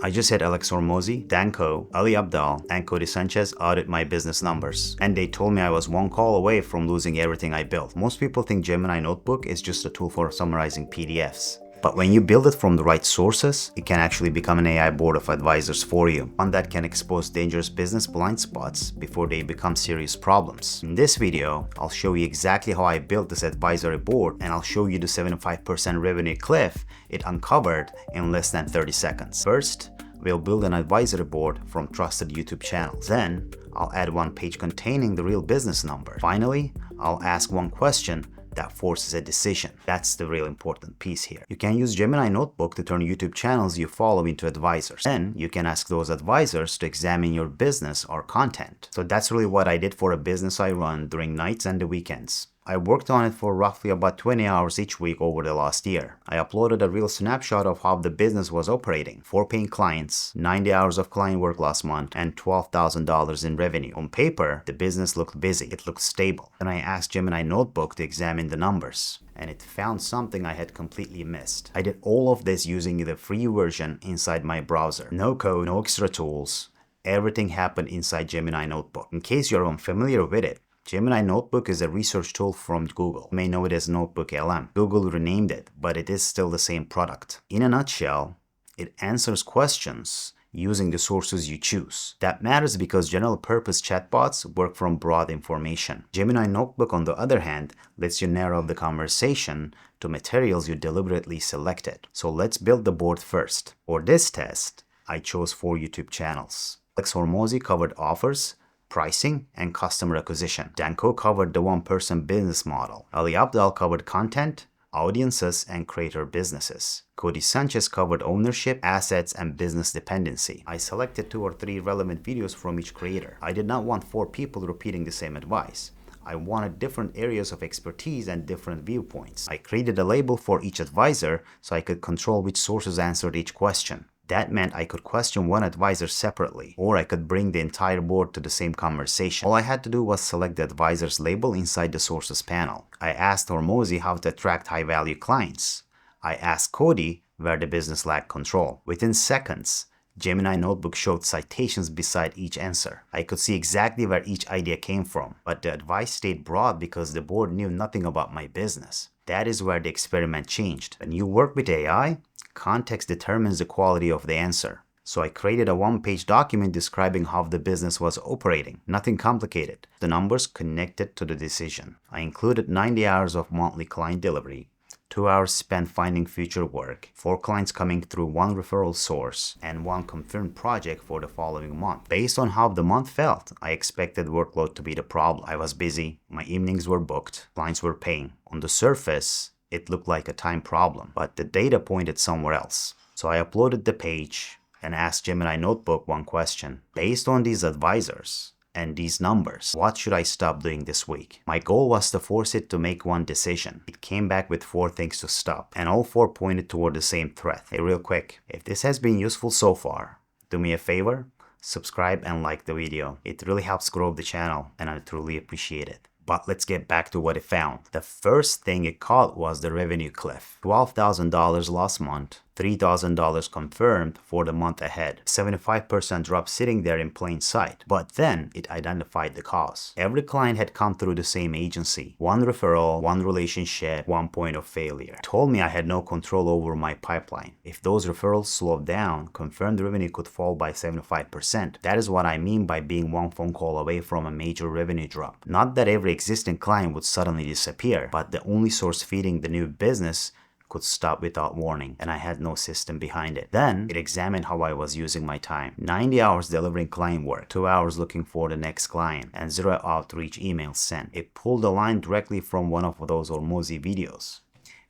I just had Alex Hormozi, Danko, Ali Abdaal, and Codie Sanchez audit my business numbers. And they told me I was one call away from losing everything I built. Most people think Gemini Notebook is just a tool for summarizing PDFs. But when you build it from the right sources, it can actually become an AI board of advisors for you. One that can expose dangerous business blind spots before they become serious problems. In this video, I'll show you exactly how I built this advisory board, and I'll show you the 75% revenue cliff it uncovered in less than 30 seconds. First, we'll build an advisory board from trusted YouTube channels. Then, I'll add one page containing the real business number. Finally, I'll ask one question that forces a decision. That's the real important piece here. You can use Gemini Notebook to turn YouTube channels you follow into advisors. Then you can ask those advisors to examine your business or content. So that's really what I did for a business I run during nights and the weekends. I worked on it for roughly about 20 hours each week over the last year. I uploaded a real snapshot of how the business was operating. 4 paying clients, 90 hours of client work last month, and $12,000 in revenue. On paper, the business looked busy. It looked stable. Then I asked Gemini Notebook to examine the numbers, and it found something I had completely missed. I did all of this using the free version inside my browser. No code, no extra tools. Everything happened inside Gemini Notebook. In case you're unfamiliar with it, Gemini Notebook is a research tool from Google. You may know it as NotebookLM. Google renamed it, but it is still the same product. In a nutshell, it answers questions using the sources you choose. That matters because general purpose chatbots work from broad information. Gemini Notebook, on the other hand, lets you narrow the conversation to materials you deliberately selected. So let's build the board first. For this test, I chose 4 YouTube channels. Alex Hormozi covered offers, pricing, and customer acquisition. Danko covered the one-person business model. Ali Abdaal covered content, audiences, and creator businesses. Codie Sanchez covered ownership, assets, and business dependency. I selected 2 or 3 relevant videos from each creator. I did not want 4 people repeating the same advice. I wanted different areas of expertise and different viewpoints. I created a label for each advisor so I could control which sources answered each question. That meant I could question one advisor separately, or I could bring the entire board to the same conversation. All I had to do was select the advisor's label inside the sources panel. I asked Hormozi how to attract high-value clients. I asked Codie where the business lacked control. Within seconds, Gemini Notebook showed citations beside each answer. I could see exactly where each idea came from, but the advice stayed broad because the board knew nothing about my business. That is where the experiment changed. When you work with AI, context determines the quality of the answer. So I created a 1-page document describing how the business was operating. Nothing complicated. The numbers connected to the decision. I included 90 hours of monthly client delivery, 2 hours spent finding future work, 4 clients coming through 1 referral source, and 1 confirmed project for the following month. Based on how the month felt, I expected workload to be the problem. I was busy, my evenings were booked, clients were paying. On the surface, it looked like a time problem, but the data pointed somewhere else. So I uploaded the page and asked Gemini Notebook one question. Based on these advisors and these numbers, what should I stop doing this week? My goal was to force it to make one decision. It came back with 4 things to stop, and all 4 pointed toward the same threat. Hey, real quick, if this has been useful so far, do me a favor, subscribe and like the video. It really helps grow the channel, and I truly appreciate it. But let's get back to what it found. The first thing it caught was the revenue cliff. $12,000 last month, $3,000 confirmed for the month ahead. 75% drop sitting there in plain sight. But then it identified the cause. Every client had come through the same agency. 1 referral, 1 relationship, 1 point of failure. It told me I had no control over my pipeline. If those referrals slowed down, confirmed revenue could fall by 75%. That is what I mean by being 1 phone call away from a major revenue drop. Not that every existing client would suddenly disappear, but the only source feeding the new business could stop without warning, and I had no system behind it. Then it examined how I was using my time. 90 hours delivering client work, 2 hours looking for the next client, and 0 outreach emails sent. It pulled a line directly from one of those Hormozi videos.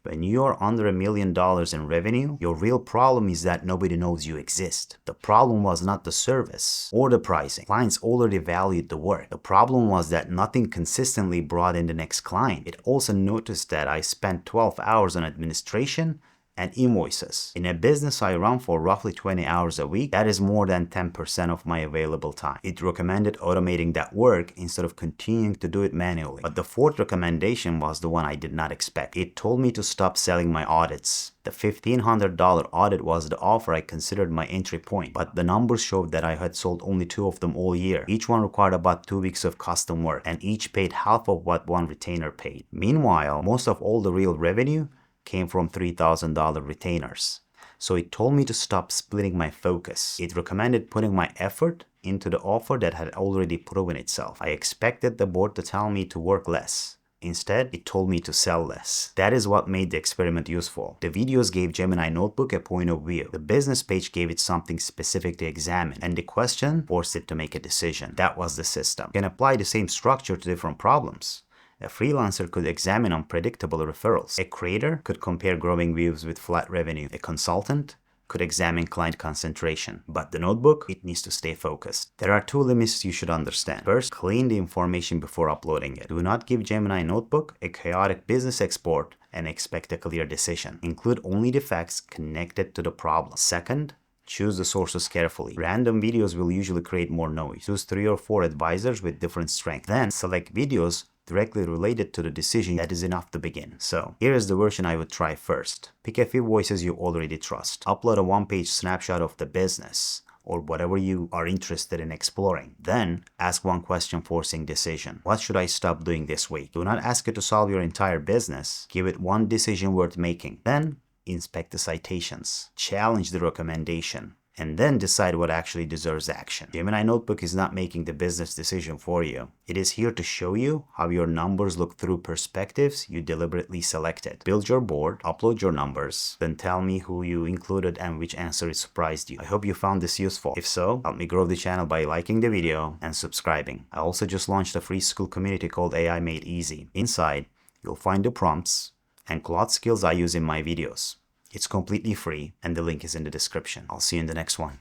When you're under $1 million in revenue, your real problem is that nobody knows you exist. The problem was not the service or the pricing. Clients already valued the work. The problem was that nothing consistently brought in the next client. It also noticed that I spent 12 hours on administration and invoices. In a business I run for roughly 20 hours a week, that is more than 10% of my available time. It recommended automating that work instead of continuing to do it manually. But the fourth recommendation was the one I did not expect. It told me to stop selling my audits. The $1,500 audit was the offer I considered my entry point, but the numbers showed that I had sold only 2 of them all year. Each one required about 2 weeks of custom work, and each paid half of what one retainer paid. Meanwhile, most of all the real revenue came from $3,000 retainers. So it told me to stop splitting my focus. It recommended putting my effort into the offer that had already proven itself. I expected the board to tell me to work less. Instead, it told me to sell less. That is what made the experiment useful. The videos gave Gemini Notebook a point of view. The business page gave it something specific to examine, and the question forced it to make a decision. That was the system. You can apply the same structure to different problems. A freelancer could examine unpredictable referrals. A creator could compare growing views with flat revenue. A consultant could examine client concentration. But the notebook, it needs to stay focused. There are 2 limits you should understand. First, clean the information before uploading it. Do not give Gemini Notebook a chaotic business export and expect a clear decision. Include only the facts connected to the problem. Second, choose the sources carefully. Random videos will usually create more noise. Choose 3 or 4 advisors with different strengths. Then select videos directly related to the decision. That is enough to begin. So here is the version I would try first. Pick a few voices you already trust. Upload a 1-page snapshot of the business or whatever you are interested in exploring. Then ask 1 question forcing decision. What should I stop doing this week? Do not ask it to solve your entire business. Give it 1 decision worth making. Then inspect the citations. Challenge the recommendation. And then decide what actually deserves action. Gemini Notebook is not making the business decision for you. It is here to show you how your numbers look through perspectives you deliberately selected. Build your board, upload your numbers, then tell me who you included and which answer surprised you. I hope you found this useful. If so, help me grow the channel by liking the video and subscribing. I also just launched a free Skool community called AI Made Easy. Inside, you'll find the prompts and cloth skills I use in my videos. It's completely free, and the link is in the description. I'll see you in the next one.